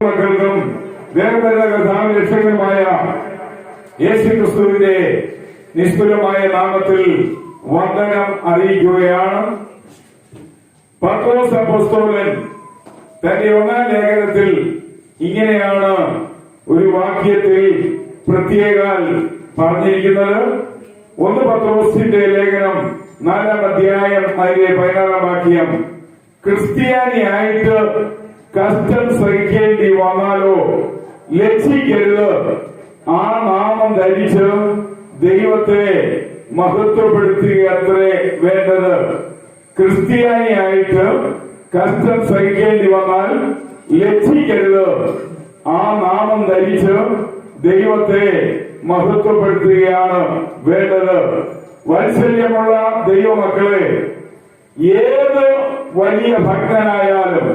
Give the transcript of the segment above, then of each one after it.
മക്കൾക്കും വേഗപരിത കർത്താവിന്റെ രക്ഷകനുമായ യേശു ക്രിസ്തുവിന്റെ നിസ്തുലമായ നാമത്തിൽ വന്ദനം അറിയിക്കുകയാണ്. പത്രോസ് അപ്പോസ്തലൻ തന്റെ ഒന്നാം ലേഖനത്തിൽ ഇങ്ങനെയാണ് ഒരു വാക്യത്തിൽ പ്രത്യേകം പറഞ്ഞിരിക്കുന്നത്. 1 പത്രോസിന്റെ ലേഖനം 4-ാം അധ്യായം അതിലെ 16-ാം വാക്യം, ക്രിസ്ത്യാനിയായിട്ട് കഷ്ടം സഹിക്കേണ്ടി വന്നാലോ ലജ്ജിക്കരുത്, ആ നാമം ധരിച്ച് ദൈവത്തെ മഹത്വപ്പെടുത്തുകയത്രേ വേണ്ടത്. ക്രിസ്ത്യാനിയായിട്ട് കഷ്ടം സഹിക്കേണ്ടി വന്നാൽ ലജ്ജിക്കരുത്, ആ നാമം ധരിച്ച് ദൈവത്തെ മഹത്വപ്പെടുത്തുകയാണ് വേണ്ടത്. വാത്സല്യമുള്ള ദൈവമക്കളെ, ഏത് വലിയ ഭക്തനായാലും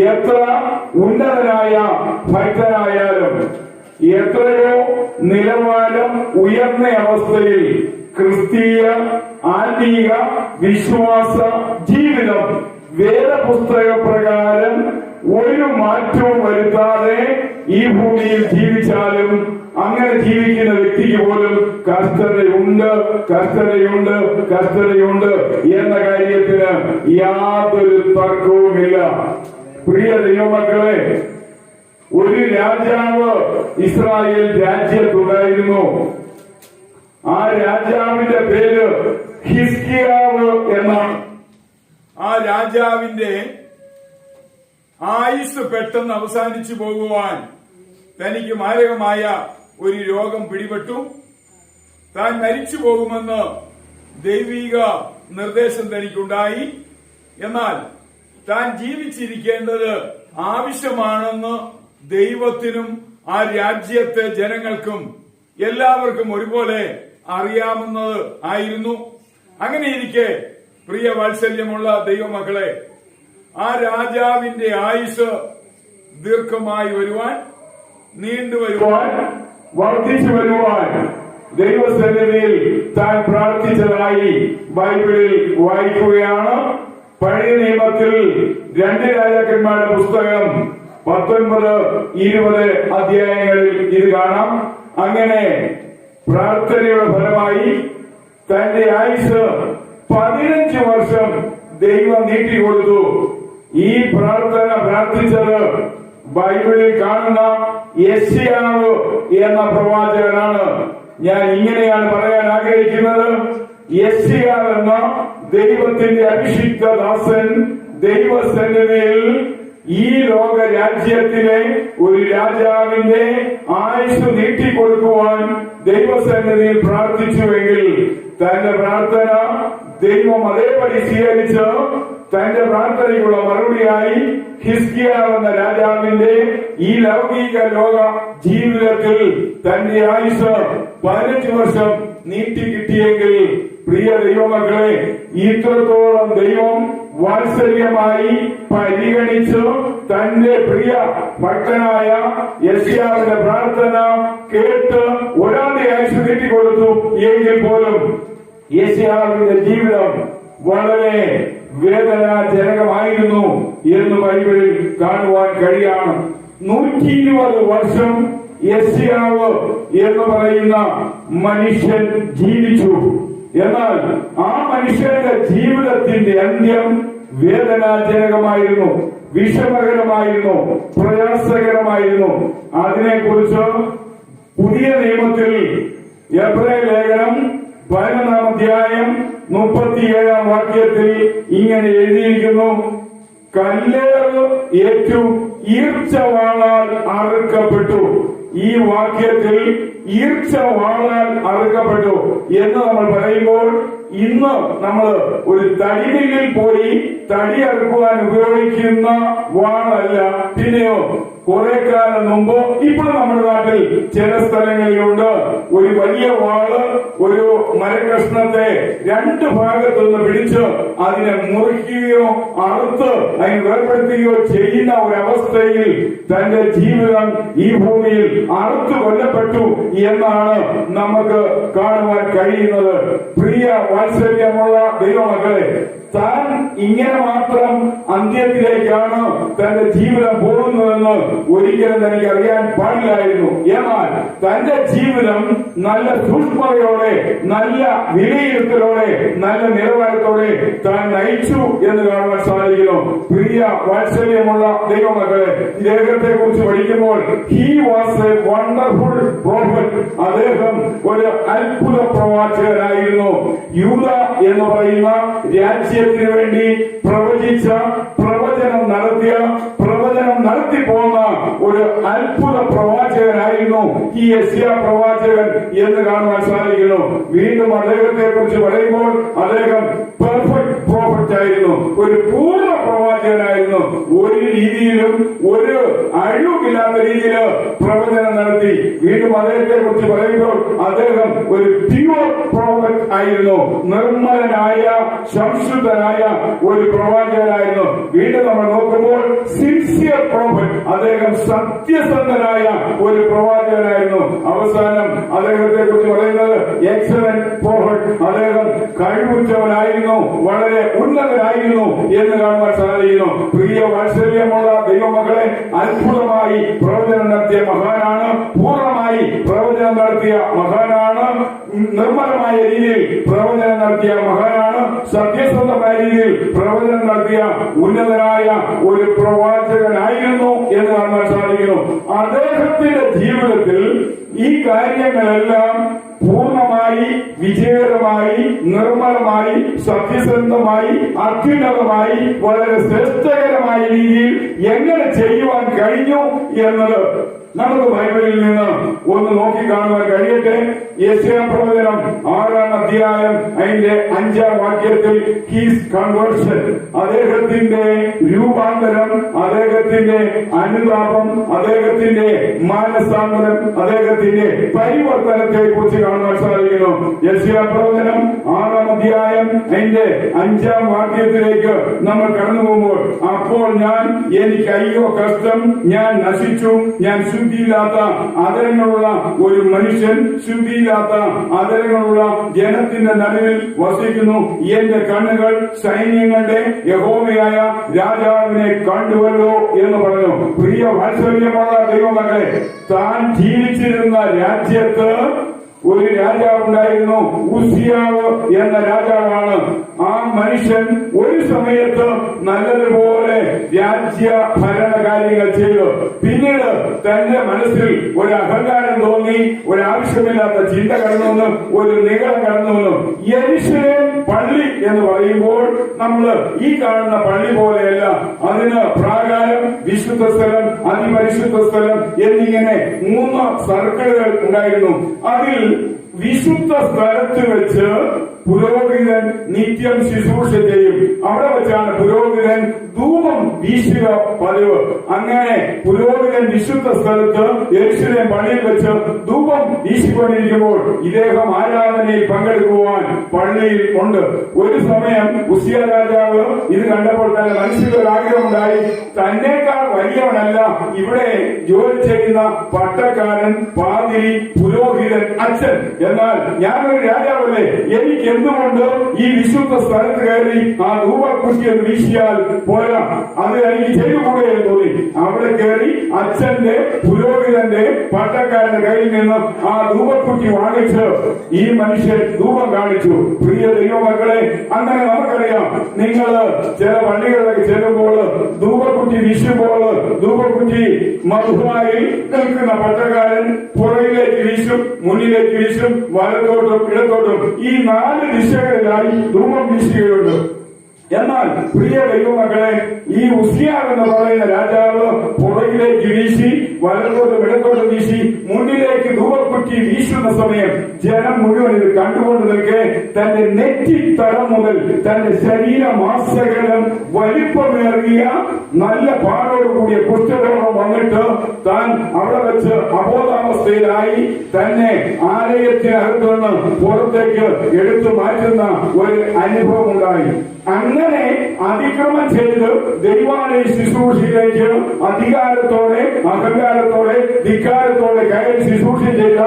എത്ര ഉന്നതനായ ഭക്തനായാലും എത്രയോ നിലവാരം ഉയർന്ന അവസ്ഥയിൽ ക്രിസ്തീയ ആത്മീക വിശ്വാസ ജീവിതം വേദപുസ്തക പ്രകാരം ഒരു മാറ്റവും വരുത്താതെ ഈ ഭൂമിയിൽ ജീവിച്ചാലും അങ്ങനെ ജീവിക്കുന്ന വ്യക്തിക്ക് പോലും കഷ്ടതയുണ്ട് എന്ന കാര്യത്തിന് യാതൊരു തർക്കവുമില്ല. പ്രിയ ദൈവമക്കളെ, ഒരു രാജാവ് ഇസ്രായേൽ രാജ്യത്തുണ്ടായിരുന്നു. ആ രാജാവിന്റെ പേര് ഹിസ്കിയാവ് എന്നാണ്. ആ രാജാവിന്റെ ആയുസ് പെട്ടെന്ന് അവസാനിച്ചു പോകുവാൻ തനിക്ക് മാരകമായ ഒരു രോഗം പിടിപെട്ടു. താൻ മരിച്ചു പോകുമെന്ന് ദൈവിക നിർദ്ദേശം തനിക്കുണ്ടായി. എന്നാൽ താൻ ജീവിച്ചിരിക്കേണ്ടത് ആവശ്യമാണെന്ന് ദൈവത്തിനും ആ രാജ്യത്തെ ജനങ്ങൾക്കും എല്ലാവർക്കും ഒരുപോലെ അറിയാമെന്നത് ആയിരുന്നു. അങ്ങനെയിരിക്കെ പ്രിയ വാത്സല്യമുള്ള ദൈവമക്കളെ, ആ രാജാവിന്റെ ആയുസ് ദീർഘമായി വരുവാൻ, നീണ്ടുവരുവാൻ, വർദ്ധിച്ചു വരുവാൻ ദൈവസന്നിധിയിൽ താൻ പ്രാർത്ഥിച്ചതായി ബൈബിളിൽ വായിക്കുകയാണ്. പഴയ നിയമത്തിൽ 2 രാജാക്കന്മാരുടെ പുസ്തകം 19-20 അധ്യായങ്ങളിൽ ഇത് കാണാം. അങ്ങനെ പ്രാർത്ഥനയുടെ ഫലമായി തന്റെ ആയുസ് 15 വർഷം ദൈവം നീട്ടിക്കൊടുത്തു. ഈ പ്രാർത്ഥന പ്രാർത്ഥിച്ചത് ബൈബിളിൽ കാണുന്ന യെശയ്യാവ് എന്ന പ്രവാചകനാണ്. ഞാൻ ഇങ്ങനെയാണ് പറയാൻ ആഗ്രഹിക്കുന്നത്. യെശയ്യാവ് എന്ന ദൈവത്തിന്റെ അഭിഷിക്ത ദാസൻ ദൈവസന്നിധിയിൽ ഈ ലോക രാജ്യത്തിലെ ഒരു രാജാവിന്റെ ആയുസ് നീട്ടിക്കൊടുക്കുവാൻ ദൈവസന്നിധിയിൽ പ്രാർത്ഥിച്ചുവെങ്കിൽ തന്റെ പ്രാർത്ഥന ദൈവം അതേപടി സ്വീകരിച്ച് തന്റെ പ്രാർത്ഥനയ്ക്കുള്ള മറുപടിയായി ഹിസ്കിയാവ് എന്ന രാജാവിന്റെ ഈ ലൗകിക ലോക ജീവിതത്തിൽ തന്റെ ആയുസ് 15 വർഷം നീട്ടി കിട്ടിയെങ്കിൽ, പ്രിയ ദൈവമക്കളെ, ഇത്രത്തോളം ദൈവം വാത്സല്യമായി പരിഗണിച്ചു തന്റെ പ്രിയ ഭക്തനായ യെശയ്യാവിന്റെ പ്രാർത്ഥന കേട്ട് ഒരാളുടെ ആയുസ് നീട്ടിക്കൊടുത്തു എങ്കിൽ പോലും യെശയ്യാവിന്റെ ജീവിതം വളരെ വേദനാജനകമായിരുന്നു എന്ന് ബൈബിളിൽ കാണുവാൻ കഴിയാണ്. 120 വർഷം യെശയ്യാവ് എന്ന് പറയുന്ന മനുഷ്യൻ ജീവിച്ചു. എന്നാൽ ആ മനുഷ്യന്റെ ജീവിതത്തിന്റെ അന്ത്യം വേദനാജനകമായിരുന്നു, വിഷമകരമായിരുന്നു, പ്രയാസകരമായിരുന്നു. അതിനെക്കുറിച്ച് പുതിയ നിയമത്തിൽ എബ്രായ ലേഖനം 11-ാം അധ്യായം 37-ാം വാക്യത്തിൽ ഇങ്ങനെ എഴുതിയിരിക്കുന്നു, കല്ലേറ് ഏറ്റു ഈർച്ചവാളാൽ അറുക്കപ്പെട്ടു. ഈ വാക്യത്തിൽ ഈർച്ചവാളാൽ അറുക്കപ്പെട്ടു എന്ന് നമ്മൾ പറയുമ്പോൾ ഇന്ന് നമ്മൾ ഒരു തടിമില്ലിൽ പോയി തടി അറുക്കുവാൻ ഉപയോഗിക്കുന്ന വാളല്ല, പിന്നെയോ കുറെ കാലം മുമ്പ് ഇപ്പോൾ നമ്മുടെ നാട്ടിൽ ചില സ്ഥലങ്ങളിലുണ്ട് ഒരു വലിയ വാള് ഒരു മരകഷ്ണത്തെ 2 ഭാഗത്തുനിന്ന് പിടിച്ച് അതിനെ മുറിക്കുകയോ അറുത്ത് അതിനെ വേർപെടുത്തുകയോ ചെയ്യുന്ന ഒരവസ്ഥയിൽ തന്റെ ജീവിതം ഈ ഭൂമിയിൽ അറുത്തു കൊല്ലപ്പെട്ടു എന്നാണ് നമുക്ക് കാണുവാൻ കഴിയുന്നത്. പ്രിയ വാത്സല്യമുള്ള ദൈവമക്കളെ, താൻ ഇങ്ങനെ മാത്രം അന്ത്യത്തിലേക്കാണ് തന്റെ ജീവിതം പോകുന്നതെന്ന് ഒരിക്കലും തനിക്ക് അറിയാൻ പാടില്ലായിരുന്നു. എന്നാൽ തന്റെ ജീവിതം നല്ല സൂക്ഷ്മതയോടെ, നല്ല വിലയിരുത്തലോടെ, നല്ല നിലവാരത്തോടെ താൻ നയിച്ചു എന്ന് കാണുവാൻ സാധിക്കുന്നു. പ്രിയ വാത്സല്യമുള്ള ദൈവമക്കളെ, ഇദ്ദേഹത്തെ കുറിച്ച് പഠിക്കുമ്പോൾ he was A wonderful prophet, അദ്ദേഹം ഒരു അത്ഭുത പ്രവാചകനായിരുന്നു. യൂദ എന്ന് പറയുന്ന രാജ്യത്തിന് വേണ്ടി പ്രവചിച്ച, പ്രവചനം നടത്തി പോന്ന ഒരു അത്ഭുത പ്രവാചകനായിരുന്നു ഈ യെശയ്യാ പ്രവാചകൻ എന്ന് കാണുവാൻ സാധിക്കുന്നു. വീണ്ടും അദ്ദേഹത്തെ കുറിച്ച് പറയുമ്പോൾ അദ്ദേഹം പെർഫെക്റ്റ് പ്രോഫറ്റ് ആയിരുന്നു, ഒരു പൂർണ്ണ പ്രവാചകനായിരുന്നു. ഒരു രീതിയിലും ഒരു അഴിവില്ലാത്ത രീതിയിൽ പ്രവചനം നടത്തി. വീണ്ടും അദ്ദേഹത്തെ കുറിച്ച് പറയുമ്പോൾ അദ്ദേഹം ഒരു പ്യുവർ പ്രോഫറ്റ് ആയിരുന്നു, നിർമ്മലനായ, സംശുദ്ധനായ ഒരു പ്രവാചകനായിരുന്നു. വീണ്ടും നമ്മൾ നോക്കുമ്പോൾ സിൻസിയർ പ്രോഫറ്റ്, അദ്ദേഹം സത്യസന്ധനായ ഒരു പ്രവാചകനായിരുന്നു. അവസാനം അദ്ദേഹത്തെ കുറിച്ച് പറയുന്നത് എക്സലന്റ് പ്രോഫറ്റ്, അദ്ദേഹം കഴിവുറ്റവനായിരുന്നു, വളരെ ഉന്നതനായിരുന്നു എന്ന് കാണുവാൻ സാധിക്കുന്നു. പ്രിയ വാത്സല്യമുള്ള ദൈവമക്കളെ, അത്ഭുതമായി പ്രവചനം നടത്തിയ മഹാനാണ്, പൂർണ്ണമായി പ്രവചനം നടത്തിയ മഹാനാണ്, നിർമ്മലമായ രീതിയിൽ പ്രവചനം നടത്തിയ മഹാനാണ്, സത്യസന്ധമായ രീതിയിൽ പ്രവചനം നടത്തിയ ഉന്നതനായ ഒരു പ്രവാചകനായിരുന്നു എന്ന് കാണാൻ സാധിക്കുന്നു. അദ്ദേഹത്തിന്റെ ജീവിതത്തിൽ ഈ കാര്യങ്ങളെല്ലാം പൂർണ്ണമായി, വിജയകരമായി, നിർമ്മലമായി, സത്യസന്ധമായി, അത്യുന്നതമായി, വളരെ ശ്രേഷ്ഠകരമായ രീതിയിൽ എങ്ങനെ ചെയ്യുവാൻ കഴിഞ്ഞു എന്നത് നമുക്ക് ബൈബിളിൽ നിന്ന് ഒന്ന് നോക്കിക്കാണുവാൻ കഴിയട്ടെ. യെശയ്യാ പ്രവചനം 6-ാം അധ്യായം അതിന്റെ 5-ാം വാക്യത്തിൽ ഹീസ് കൺവേർഷൻ, അദ്ദേഹത്തിന്റെ രൂപാന്തരം, അദ്ദേഹത്തിന്റെ അനുതാപം, അദ്ദേഹത്തിന്റെ മാനസാന്തരം, അദ്ദേഹത്തിന്റെ പരിവർത്തനത്തെ കുറിച്ച് കാണുവാൻ സാധിക്കുന്നു. യെശയ്യാ പ്രവചനം 6-ാം അധ്യായം അതിന്റെ 5-ാം വാക്യത്തിലേക്ക് നമ്മൾ കടന്നു പോകുമ്പോൾ, അപ്പോൾ എനിക്ക് അയ്യോ കഷ്ടം, ഞാൻ നശിച്ചു, ഞാൻ ശുദ്ധിയില്ലാത്ത അതരങ്ങളുള്ള ഒരു മനുഷ്യൻ, ശുദ്ധിയില്ലാത്ത അതരങ്ങളുള്ള ജനത്തിന്റെ നടുവിൽ വസിക്കുന്നു. എന്റെ കണ്ണുകൾ സൈന്യങ്ങളുടെ യഹോവയായ രാജാവിനെ കണ്ടുവല്ലോ എന്ന് പറഞ്ഞു. പ്രിയ വാത്സല്യമുള്ള ദൈവമക്കളെ, താൻ ജീവിച്ചിരുന്ന രാജ്യത്ത് ഒരു രാജാവുണ്ടായിരുന്നു, ഉസിയാവ് എന്ന രാജാവാണ്. ആ മനുഷ്യൻ ഒരു സമയത്ത് നല്ലതുപോലെ രാജ്യ ഭരണകാര്യങ്ങൾ ചെയ്തു. പിന്നീട് തന്റെ മനസ്സിൽ ഒരു അഹങ്കാരം തോന്നി, ഒരു ആവശ്യമില്ലാത്ത ചിന്ത കടന്നു വന്നു, ഒരു നിഗളം കടന്നു വന്നു. യെരൂശലേം പള്ളി എന്ന് പറയുമ്പോൾ നമ്മൾ ഈ കാണുന്ന പള്ളി പോലെയല്ല. അതിന് പ്രാകാരം, വിശുദ്ധ സ്ഥലം, അതിപരിശുദ്ധ സ്ഥലം എന്നിങ്ങനെ 3 സർക്കിളുകൾ ഉണ്ടായിരുന്നു. അതിൽ വിശുദ്ധ സ്ഥലത്ത് വെച്ച് പുരോഹിതൻ നിത്യം ശുശ്രൂഷ ചെയ്യും. അവിടെ വെച്ചാണ് പുരോഹിതൻ ധൂപം വീശുക പതിവ്. അങ്ങനെ പുരോഹിതൻ വിശുദ്ധ സ്ഥലത്ത് യെരൂശലേം പള്ളിയിൽ വെച്ച് ധൂപം വീശിക്കൊണ്ടിരിക്കുമ്പോൾ ഇദ്ദേഹം ആരാധനയിൽ പങ്കെടുക്കുവാൻ പള്ളിയിൽ ഉണ്ട്. ഒരു സമയം ഉസിയ രാജാവ് ഇത് കണ്ടപ്പോൾ തന്നെ മനസ്സിലൊരു ആഗ്രഹമുണ്ടായി, തന്നേക്കാൾ വലിയവനല്ല ഇവിടെ ജോലി ചെയ്യുന്ന പട്ടക്കാരൻ, പാതിരി, പുരോഹിതൻ, അച്ഛൻ, എന്നാൽ ഞാനൊരു രാജാവല്ലേ, എനിക്ക് എന്തുകൊണ്ട് ഈ വിശുദ്ധ സ്ഥലത്ത് കയറി ആ ധൂപക്കുറ്റി എന്ന് വീശിയാൽ പോരാ, അത് എനിക്ക് ചെയ്തുകൂടെ എന്ന് തോന്നി. അവിടെ കയറി അച്ഛന്റെ, പുരോഹിതന്റെ, പട്ടക്കാരന്റെ കയ്യിൽ നിന്ന് ആ ധൂപക്കുറ്റി വാങ്ങിച്ച് ഈ മനുഷ്യൻ ധൂപം കാണിച്ചു. പ്രിയ ദൈവമക്കളെ, അങ്ങനെ നമുക്കറിയാം, നിങ്ങൾ ചില പള്ളികളിലേക്ക് ചെല്ലുമ്പോൾ ധൂപക്കുറ്റി വീശുമ്പോൾ ധൂപക്കുറ്റി മധുവായി നിൽക്കുന്ന പട്ടക്കാരൻ പുറകിലേക്ക് വീശും, മുന്നിലേക്ക് വീശും, വലത്തോട്ടും ഇടത്തോട്ടും ഈ 4 ദിശകളിലായി ധൂപം വീശുകയുണ്ട്. എന്നാൽ പ്രിയ ദൈവമക്കളെ, ഈ ഉസിയാവ് എന്ന് പറയുന്ന രാജാവ് പുറകിലേക്ക് വീശി, വലത്തോട്ടും ഇടത്തോട്ടും വീശി, മുന്നിലേക്ക് ധൂപക്കുറ്റി വീശുന്ന സമയം ജനം മുഴുവൻ ഇത് കണ്ടുകൊണ്ട് നിൽക്കെ തന്റെ നെറ്റിത്തടം മുതൽ തന്റെ ശരീരമാസകലം വലിപ്പമേറിയ നല്ല പാടോടുകൂടിയ കുഷ്ഠരോഗം വന്നിട്ട് താൻ അവിടെ വെച്ച് അബോധാവസ്ഥയിലായി തന്നെ ആലയത്തിനകത്ത് നിന്ന് പുറത്തേക്ക് എടുത്തു മാറ്റുന്ന ഒരു അനുഭവം ഉണ്ടായി. അങ്ങനെ അതിക്രമം ചെയ്ത് ദൈവാലയ ശുശ്രൂഷയിലേക്ക് അധികാരത്തോടെ, അഹങ്കാരത്തോടെ, ധിക്കാരത്തോടെ കയറി ശുശ്രൂഷ ചെയ്ത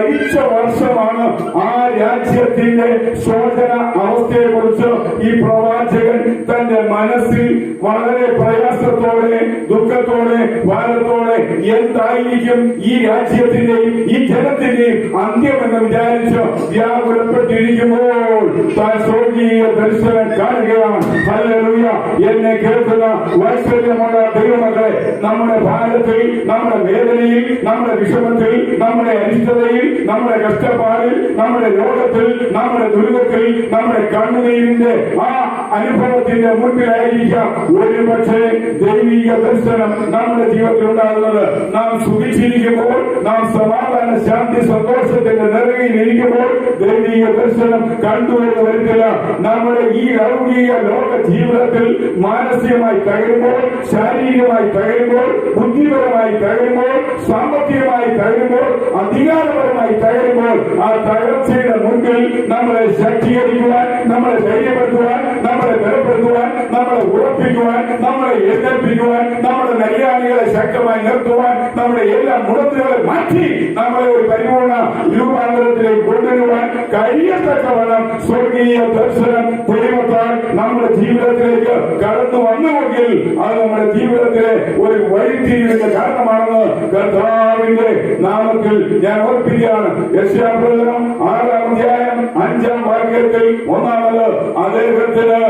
ഭരിച്ച വർഷമാണ്. ആ രാജ്യത്തിന്റെ ശോചന അവസ്ഥയെ കുറിച്ച് ഈ പ്രവാചകൻ തന്റെ മനസ്സിൽ വളരെ പ്രയാസത്തോടെ, ദുഃഖത്തോടെ, ഭാരത്തോടെ എന്തായിരിക്കും ഈ രാജ്യത്തിന്റെയും ഈ ജനത്തിന്റെയും അന്ത്യമെന്ന് വിചാരിച്ച് വ്യാകുലപ്പെട്ടിരിക്കുമ്പോൾ താൻ സ്വർഗീയ ദർശനം കാണുകയാണ്. ഹല്ലേലൂയ. എന്നെ കേൾക്കുന്ന വാത്സല്യമുള്ള ദൈവമക്കളെ, നമ്മുടെ ഭാരത്തിൽ, നമ്മുടെ വേദനയിൽ, നമ്മുടെ വിഷമത്തിൽ, നമ്മുടെ അരിഷ്ടതയിൽ, നമ്മുടെ കഷ്ടപ്പാടിൽ, നമ്മുടെ രോഗത്തിൽ, നമ്മുടെ ദുരിതത്തിൽ, നമ്മുടെ കണ്ണുനീരിന്റെ ആ അനുഭവത്തിന്റെ മുൻപിലായിരിക്കാം ഒരുപക്ഷെ ദൈവിക ദർശനം നമ്മുടെ ജീവിതത്തിൽ ഉണ്ടാകുന്നത്. നാം സുഖിച്ചിരിക്കുമ്പോൾ, നാം സമാധാന, ശാന്തി, സന്തോഷത്തിന്റെ നിറവിലിരിക്കുമ്പോൾ ദൈവിക ദർശനം കണ്ടുവെന്ന് വരത്തില്ല. നമ്മുടെ ഈ ലൗകിക ലോക ജീവിതത്തിൽ മാനസികമായി തകരുമ്പോൾ, ശാരീരികമായി തകരുമ്പോൾ, ബുദ്ധിപരമായി തകരുമ്പോൾ, സാമ്പത്തികമായി തകരുമ്പോൾ, അധികാരപരമായി തകരുമ്പോൾ, ആ തകർച്ചയുടെ മുൻപിൽ നമ്മളെ ശക്തീകരിക്കുവാൻ, നമ്മളെ ധൈര്യപ്പെടുത്തുവാൻ, നമ്മളെ ബലപ്പെടുത്തുവാൻ, നമ്മളെ ഉറപ്പിക്കുവാൻ, നമ്മളെ എഴുന്നേൽപ്പിക്കുവാൻ, നമ്മുടെ നൈരാണികളെ ശക്തമായി നിർത്തുവാൻ, നമ്മുടെ എല്ലാ മുടക്കുകളെ മാറ്റി നമ്മളെ ഒരു പരിപൂർണ രൂപാന്തരത്തിലേക്ക് കൊണ്ടുവരുവാൻ കഴിയത്തക്കവണ്ണം സ്വർഗീയ ദർശനം ദൈവത്താൽ നമ്മുടെ ജീവിതത്തിലേക്ക് കടന്നു വന്നുവെങ്കിൽ അത് നമ്മുടെ ജീവിതത്തിലെ ഒരു വഴിത്തിരിവിന്റെ കാരണമാണെന്ന് കർത്താവിന്റെ നാമത്തിൽ ഞാൻ ഓർപ്പിക്കുകയാണ്. യെശയ്യാപ്രവചനം 6-ാം അധ്യായം 5-ാം വാക്യത്തിൽ ഒന്നാമത് അദ്ദേഹത്തിന്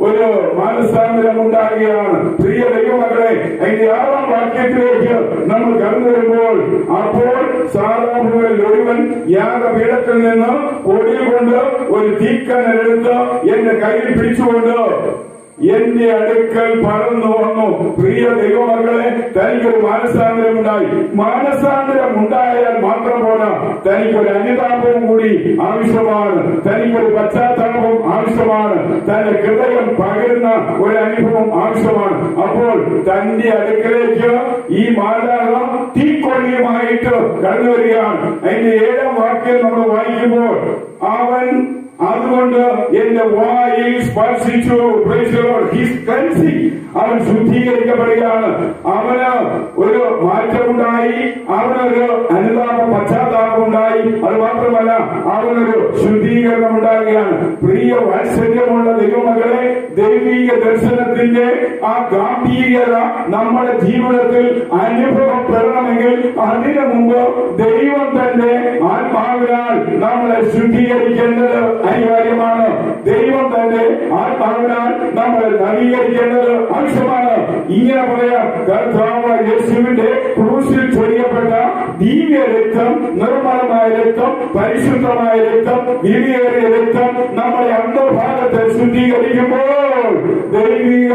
ഒരു മാനസാന്തരം ഉണ്ടാകുകയാണ്. പ്രിയ ദൈവമക്കളെ, അതിന്റെ 6-ാം വാക്യത്തിലേക്ക് നമ്മൾ കടന്നു വരുമ്പോൾ, അപ്പോൾ സാധാരണങ്ങളിൽ ഒരുവൻ യാഗപീഠത്തിൽ നിന്ന് കൊടിയിൽ കൊണ്ട് ഒരു തീക്കനലെടുത്ത് എന്റെ കയ്യിൽ പിടിച്ചുകൊണ്ട് എന്റെ അടുക്കൽ പറന്നു വന്നു. പ്രിയ ദൈവമക്കളെ, തനിക്കൊരു മാനസാന്തരം ഉണ്ടായി. മാനസാന്തരം ഉണ്ടായാൽ മാത്രം പോരാ, തനിക്കൊരു അനുതാപവും കൂടി ആവശ്യമാണ്. തനിക്കൊരു പശ്ചാത്താപവും ആവശ്യമാണ്. തന്റെ ഹൃദയം പകരുന്ന ഒരു അനുഭവം ആവശ്യമാണ്. അപ്പോൾ തന്റെ അടുക്കലേക്ക് ഈ മാലാഖ തീക്കൊള്ളിയുമായിട്ട് കടന്നു വരികയാണ്. അതിന്റെ 7-ാം വാക്യം നമ്മൾ വായിക്കുമ്പോൾ, അവൻ അതുകൊണ്ട് എന്റെ വായിൽ സ്പർശിച്ചു. അവൻ ശുദ്ധീകരിക്കപ്പെടുകയാണ്. അവന് ഒരു മാറ്റമുണ്ടായി, അവനൊരു അനുതാപ പശ്ചാത്താപം ഉണ്ടായി. അത് മാത്രമല്ല, അവനൊരു ശുദ്ധീകരണം ഉണ്ടാകുകയാണ്. പ്രിയ വാത്സല്യമുള്ള ദൈവമകളെ, ദൈവിക ദർശനത്തിന്റെ ആ ഗാംഭീര്യത നമ്മുടെ ജീവിതത്തിൽ അനുഭവപ്പെടണമെങ്കിൽ അതിനു മുമ്പ് ദൈവം തന്റെ ആത്മാവിനാൽ നമ്മളെ ശുദ്ധീകരിക്കേണ്ടത് അനിവാര്യമാണ്. ദൈവം തന്റെ ആത്മാവിനാൽ നമ്മളെ നവീകരിക്കേണ്ടത് ആവശ്യമാണ്. ഇങ്ങനെ പറയാം, കർത്താവ് യേശുവിന്റെ ക്രൂശിൽ ചൊരിയപ്പെട്ട ദിവ്യ രക്തം, നിർമ്മലമായ രക്തം, പരിശുദ്ധമായ രക്തം, വിലയേറിയ രക്തം നമ്മളെ അന്തർഭാഗത്തെ ശുദ്ധീകരിക്കുമ്പോൾ ദൈവിക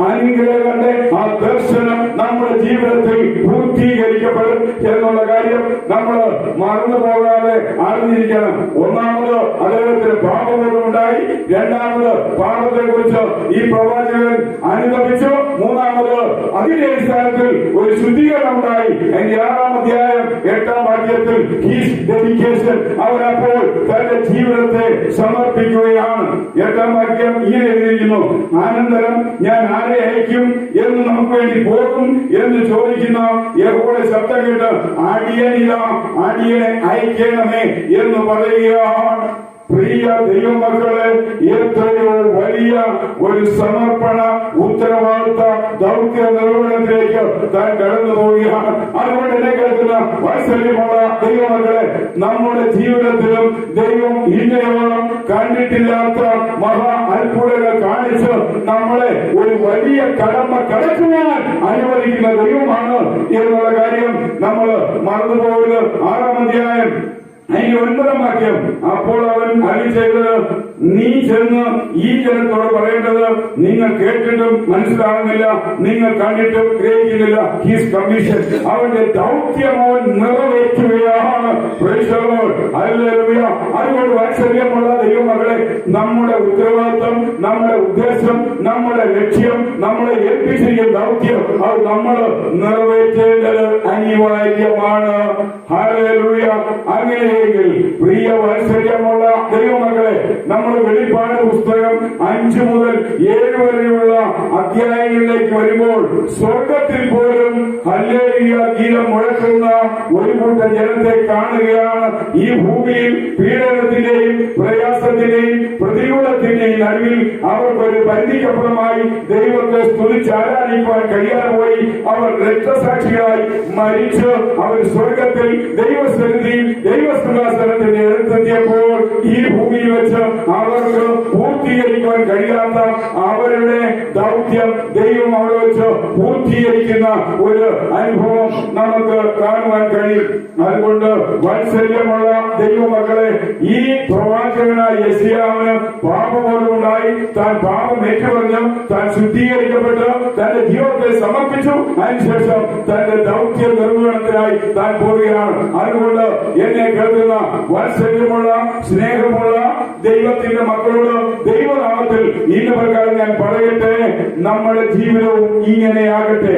അനുഗ്രഹങ്ങളുടെ ആ ദർശനം നമ്മുടെ ജീവിതത്തിൽ പൂർത്തീകരിക്കപ്പെടും എന്നുള്ള കാര്യം നമ്മൾ മറന്നു പോകാതെ അറിഞ്ഞിരിക്കണം. ഒന്നാമത് അദ്ദേഹത്തിന് പാപബോധമുണ്ടായി. രണ്ടാമത് പാപത്തെ കുറിച്ച് ഈ പ്രവാചകൻ അനുഭവിച്ചു. മൂന്നാമത് അതിന്റെ അടിസ്ഥാനത്തിൽ ഒരു ശുദ്ധീകരണം ഉണ്ടായി. അതിന്റെ 6-ാം അധ്യായം 8-ാം വാക്യത്തിൽ ഹിസ് ഡെഡിക്കേഷൻ, അവനപ്പോൾ തന്റെ ജീവിതത്തെ സമർപ്പിക്കുകയാണ്. 8-ാം വാക്യം ഇങ്ങനെ എഴുതിയിരിക്കുന്നു, അനന്തരം ഞാൻ ആരെ അയക്കും എന്ന് നമുക്ക് വേണ്ടി പോകും എന്ന് ചോദിക്കുന്ന യഹോവയുടെ ശബ്ദം കേട്ട് അടിയനിതാ, അടിയനെ അയക്കണമേ എന്ന് പറയുകയാണ്. പ്രിയ ദൈവമക്കളെ, എത്രയോ വലിയ ഒരു സമർപ്പണ ഉത്തരവാദിത്ത ദൗത്യ നിർവഹണത്തിലേക്ക് താൻ കടന്നു പോവുകയാണ്. അതുകൊണ്ട് എന്നെ കേൾക്കുന്ന വാത്സല്യമുള്ള ദൈവമക്കളെ, നമ്മുടെ ജീവിതത്തിലും ദൈവം ഇന്നയോളം കണ്ടിട്ടില്ലാത്ത മഹാ അത്ഭുതങ്ങൾ കാണിച്ച് നമ്മളെ ഒരു വലിയ കടമ കടക്കുവാൻ അനുവദിക്കുന്ന ദൈവമാണ് എന്നുള്ള കാര്യം നമ്മൾ മറന്നുപോകരുത്. 6-ാം അധ്യായം അതിന്റെ 9-ാം വാക്യം, അപ്പോൾ അവൻ അരുളി ചെയ്തത്, നീ ചെന്ന് ഈ ജനത്തോട് പറയേണ്ടത്, നിങ്ങൾ കേട്ടിട്ടും മനസ്സിലാകുന്നില്ല, നിങ്ങൾ കണ്ടിട്ടും ഗ്രഹിക്കുന്നില്ല. ഹിസ് കമ്മീഷൻ, അവന്റെ ദൗത്യം അവൻ നിറവേറ്റുകയാണ്. അതുകൊണ്ട് വാത്സല്യമുള്ള ദൈവമകളെ, നമ്മുടെ ഉത്തരവാദിത്വം, നമ്മുടെ ഉദ്ദേശം, നമ്മുടെ ലക്ഷ്യം, നമ്മളെ ഏൽപ്പിച്ചിരിക്കുന്ന ദൗത്യം അത് നമ്മൾ നിറവേറ്റേണ്ടത് അനിവാര്യമാണ്. ഹല്ലേലൂയ. അങ്ങനെയെങ്കിൽ പ്രിയ വാത്സല്യമുള്ള ദൈവമകളെ, നമ്മൾ വെളിപ്പാട് പുസ്തകം 5 മുതൽ 7 വരെയുള്ള അധ്യായങ്ങളിലേക്ക് വരുമ്പോൾ സ്വർഗത്തിൽ പോലും ഹല്ലേലൂയ ഗീതം മുഴക്കുന്ന ഒരു കൂട്ടം ജനത്തെ കാണുകയാണ്. ഈ ഭൂമിയിൽ പീഡനത്തിന്റെയും പ്രയാസത്തിന്റെയും പ്രതികൂലത്തിന്റെയും നടുവിൽ അവർക്കൊരു പരിധിക്കപ്പുറമായി ദൈവത്തെ സ്തുതിച്ച് ആരാധിക്കുവാൻ കഴിയാതെ പോയി. അവർ രക്തസാക്ഷികളായി മരിച്ച് അവർ സ്വർഗത്തിൽ ദൈവസന്നിധിയിൽ ദൈവസിംഹാസനത്തിന്റെ അടുത്തെത്തിയപ്പോൾ ഈ ഭൂമിയിൽ വെച്ച് അവർക്ക് പൂർത്തീകരിക്കുവാൻ കഴിയാത്ത അവരുടെ ദൗത്യം ദൈവം അവിടെ വെച്ച് പൂർത്തീകരിക്കുന്ന ഒരു അനുഭവം നമുക്ക് കാണുവാൻ കഴിയും. അതുകൊണ്ട് വാത്സല്യമുള്ള ദൈവമക്കളെ, ഈ പ്രവാചകനായ യെശയ്യാവിന് പാപബോധമുണ്ടായി. താൻ പാപം ഏറ്റുപറഞ്ഞു, താൻ ശുദ്ധീകരിക്കപ്പെട്ട് തന്റെ ജീവിതത്തെ സമർപ്പിച്ചു. അതിനുശേഷം തന്റെ ദൗത്യ നിർവഹണത്തിനായി താൻ പോവുകയാണ്. അതുകൊണ്ട് എന്നെ കേൾക്കുന്ന വാത്സല്യമുള്ള സ്നേഹമുള്ള ദൈവത്തിന്റെ മക്കളോട് ദൈവനാമത്തിൽ ഇന്ന് പ്രകാരം ഞാൻ പറയട്ടെ, നമ്മുടെ ജീവിതവും ഇങ്ങനെയാകട്ടെ.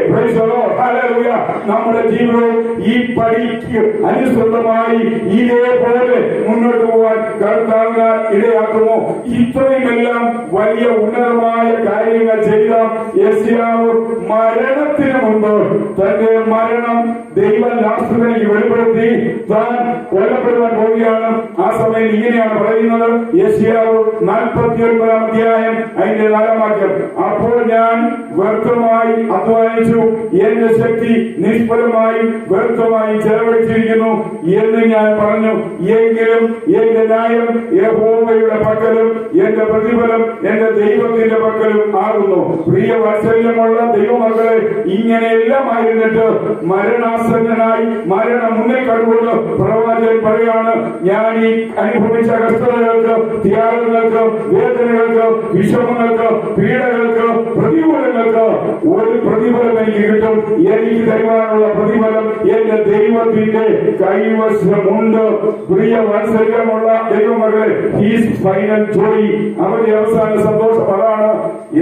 നമ്മുടെ ജീവിതവും ഈ പടിക്ക് അനുസൃതമായി ഇതേപോലെ മുന്നോട്ട് പോകാൻ കർത്താവിനാൽ ഇടയാക്കുമോ? ഇത്രയുമെല്ലാം വലിയ ഉന്നതമായ കാര്യങ്ങൾ ചെയ്ത യെശയ്യാവ് മരണത്തിന് മുമ്പ് തന്റെ മരണം ദൈവശാസ്ത്രത്തിലേക്ക് വെളിപ്പെടുത്തി താൻ കൊല്ലപ്പെടുവാൻ പോവുകയാണ്. ആ സമയം ഇങ്ങനെയാണ് പറയുന്നത്, യെശയ്യാവ് 49 അധ്യായം അതിന്റെ 4 വാക്യം. അപ്പോൾ ഞാൻ വ്യർത്ഥമായി അധ്വാനിച്ചു, എന്റെ ശക്തി നിഷ്ഫലമായി വ്യർത്ഥമായി ചെലവഴിച്ചിരിക്കുന്നു എന്ന് ഞാൻ പറഞ്ഞു. എങ്കിലും എന്റെ ന്യായം യഹോവയുടെ പക്കലും എന്റെ പ്രതിഫലം എന്റെ ദൈവത്തിന്റെ പക്കലും ആകുന്നു. പ്രിയ വാത്സല്യമുള്ള ദൈവമക്കളെ, ഇങ്ങനെയെല്ലാം ആയിരുന്നിട്ട് മരണാസന്നനായി മരണം മുന്നിൽ കണ്ടുകൊണ്ട് പ്രവാചകൻ പറയാണ്, ഞാൻ ഈ അനുഭവിച്ച കഷ്ടതകൾക്ക്, ത്യാഗങ്ങൾക്ക്, വേദനകൾക്ക്, വിഷമങ്ങൾക്ക്, പീഡകൾക്ക്, പ്രതികൂലങ്ങൾക്ക് ഒരു പ്രതിഫലം എനിക്ക് കിട്ടും. എനിക്ക് തരുവാനുള്ള പ്രതിഫലം എന്റെ ദൈവത്തിന്റെ കൈവശമുണ്ട്. പ്രിയ വാത്സല്യമുള്ള ദൈവമകളെ, ഹീസ് ഫൈനൽ ജോയ്, അവന്റെ അവസാന സന്തോഷം അതാണ്.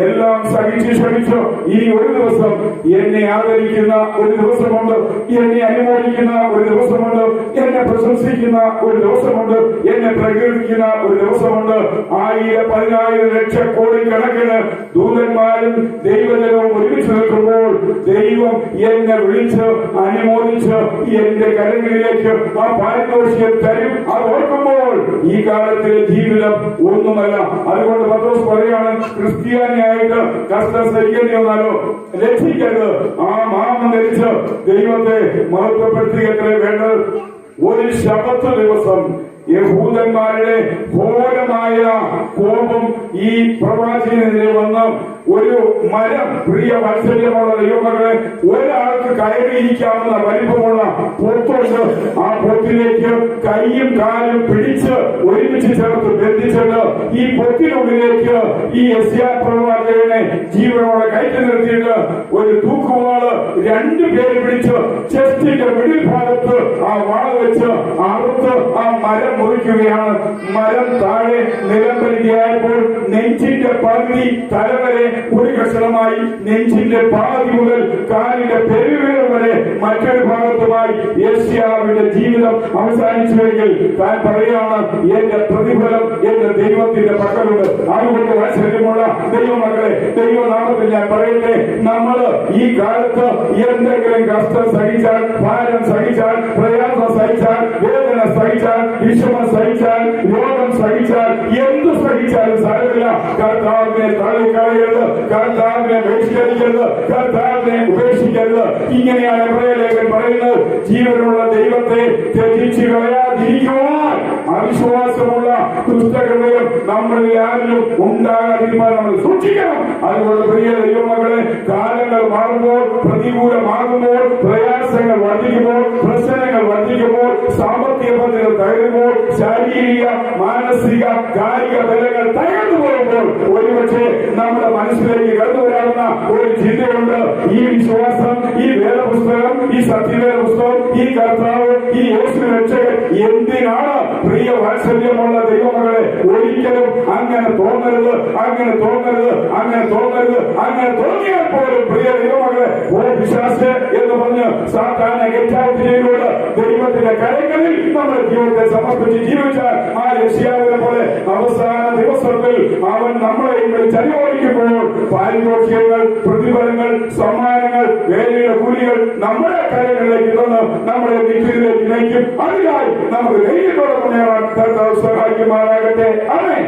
എല്ലാം സഹിച്ചു ക്ഷമിച്ചു. ഇനി ഒരു ദിവസം എന്നെ ആദരിക്കുന്ന ഒരു ദിവസമുണ്ട്, എന്നെ അനുമോദിക്കുന്ന ഒരു ദിവസമുണ്ട്, എന്നെ പ്രശംസിക്കുന്ന ഒരു ദിവസമുണ്ട്, എന്നെ പ്രകീർത്തിക്കുന്ന ഒരു ദിവസമുണ്ട്. 1000, 10,000, ലക്ഷക്കോടിക്കണക്കിന് ദൂതന്മാരും ദൈവജനവും ഒരുമിച്ച് നിൽക്കുമ്പോൾ ദൈവം എന്നെ വിളിച്ച് അനുമോദിച്ച് എന്റെ കരങ്ങളിലേക്ക് ആ പാരിതോഷികം തരും. അത് ഓർക്കുമ്പോൾ ഈ കാലത്തിലെ ജീവിതം ഒന്നുമല്ല. അതുകൊണ്ട് പത്രോസ് പറയാണ്, ക്രിസ്ത്യാനിയായിട്ട് കഷ്ടം സഹിക്കേണ്ടി വന്നാലോ രക്ഷിക്കരുത്. ആ മാമം ധരിച്ച് ദൈവത്തെ മഹത്വപ്പെടുത്തുകയത്രേ വേണ്ടത്. ഒരു ശബത്ത് ദിവസം യഹൂദന്മാരുടെ ഘോരമായ കോപം ഈ പ്രവാചകനെതിരെ വന്ന് ഒരു മരം, പ്രിയ വാത്സല്യമുള്ള ദൈവമക്കളെ, ഒരാൾക്ക് കയറിയിരിക്കാവുന്ന വലിപ്പമുള്ള പൊത്തുണ്ട്. ആ പൊത്തിലേക്ക് കൈയും കാലും പിടിച്ച് ഒരുമിച്ച് ചേർത്ത് ബന്ധിച്ചിട്ട് ഈ പൊത്തിനുള്ളിലേക്ക് ഈ യെശയ്യാ പ്രവാചകനെ ജീവനോടെ കയറ്റി നിർത്തിയിട്ട് ഒരു തൂക്കുവാള് 2 പേര് പിടിച്ച് ചെസ്റ്റിന്റെ മിഡിൽ ഭാഗത്ത് ആ വാള് വെച്ച് അറുത്ത് ആ മരം മുറിക്കുകയാണ്. മരം താഴെ നിലംപരിധിയായപ്പോൾ നെഞ്ചിന്റെ പകുതി തലവരെ ഒരു കഷണമായി, നെഞ്ചിന്റെ പാതി മുതൽ കാലിന്റെ പെരുവിരൽ വരെ മറ്റൊരു ഭാഗത്തുമായി യെശയ്യാവിന്റെ ജീവിതം അവസാനിച്ചുവെങ്കിൽ താൻ പറയാണ്, എന്റെ പ്രതിഫലം എന്റെ ദൈവത്തിന്റെ പക്കലുണ്ട്. അതുകൊണ്ട് വാത്സല്യമുള്ള ദൈവമക്കളെ, ദൈവനാമത്തിൽ ഞാൻ പറയട്ടെ, നമ്മള് ഈ കാലത്ത് എന്തെങ്കിലും കഷ്ടം സഹിച്ചാൽ, ഭാരം സഹിച്ചാൽ, പ്രയാസം സഹിച്ചാൽ, വേദന സഹിച്ചാൽ, വിഷമം സഹിച്ചാൽ, രോഗം സഹിച്ചാൽ, എന്ത് സഹിച്ചാലും സാരമില്ല. കർത്താവിനെ തള്ളിക്കളയരുത്, കർത്താവിനെ ബഹിഷ്കരിക്കരുത്, കർത്താവിനെ ഉപേക്ഷിക്കരുത്. ഇങ്ങനെയാണ് എബ്രായലേഖകൻ പറയുന്നത്. ജീവനുള്ള ദൈവത്തെ ത്യജിച്ചു കളയാതിരിക്കുവാൻ അവിശ്വാസമുള്ള ദുഷ്ടഹൃദയം നമ്മളിൽ ആരിലും ഉണ്ടാകാതിരിക്കാൻ നമ്മൾ സൂക്ഷിക്കണം. അതുകൊണ്ട് പ്രിയ ദൈവമക്കളെ, കാലങ്ങൾ മാറുമ്പോൾ, പ്രതികൂലമാകുമ്പോൾ, പ്രയാസങ്ങൾ വർദ്ധിക്കുമ്പോൾ, പ്രശ്നങ്ങൾ വർദ്ധിക്കുമ്പോൾ, സാമ്പത്തിക പദ്ധതികൾ തകരുമ്പോൾ, ശാരീരിക മാനസിക കായിക ബലങ്ങൾ തകർന്നു പോകുമ്പോൾ ഒരുപക്ഷെ നമ്മുടെ മനസ്സിലേക്ക് കടന്നു വരാവുന്ന ഒരു ചിന്തയുണ്ട്. ഈ വിശ്വാസം, ഈ വേദപുസ്തകം, ഈ സത്യവേദ പുസ്തകം, ഈ കർത്താവ്, ഈ യേശു രക്ഷകൻ എന്തിനാണ്? പ്രിയ വാത്സല്യമുള്ള ദൈവമകളെ, ഒരിക്കലും അങ്ങനെ തോന്നരുത്, അങ്ങനെ തോന്നരുത്, അങ്ങനെ തോന്നരുത്. അങ്ങനെ തോന്നിയാൽ പോലും പ്രിയ ദൈവമകളെ, ഓ പിശാചേ എന്ന് പറഞ്ഞ് സാത്താനെ ഗെറ്റ് ഔട്ട് ചെയ്തുകൊണ്ട് ദൈവത്തിന്റെ ദൈവത്തിന്റെ കരങ്ങളിൽ നമ്മുടെ ജീവിതത്തെ സമർപ്പിച്ച് ജീവിച്ചാൽ ആ യെശയ്യാവിനെ പോലെ അവസാന ദിവസത്തിൽ അവൻ നമ്മളെ ചരിവോടിക്കുമ്പോൾ പാരിതോഷികങ്ങൾ, പ്രതിഫലങ്ങൾ, സമ്മാനങ്ങൾ, വേലയുടെ കൂലികൾ നമ്മുടെ കരങ്ങളിലേക്ക് തന്ന് നമ്മളെ നിത്യത്തിലേക്ക് നയിക്കും. അതിനായി നമുക്ക് ധൈര്യത്തോടെ മുന്നേറാൻ കർത്താവ് സഹായിക്കുമാറാകട്ടെ. ആമേൻ.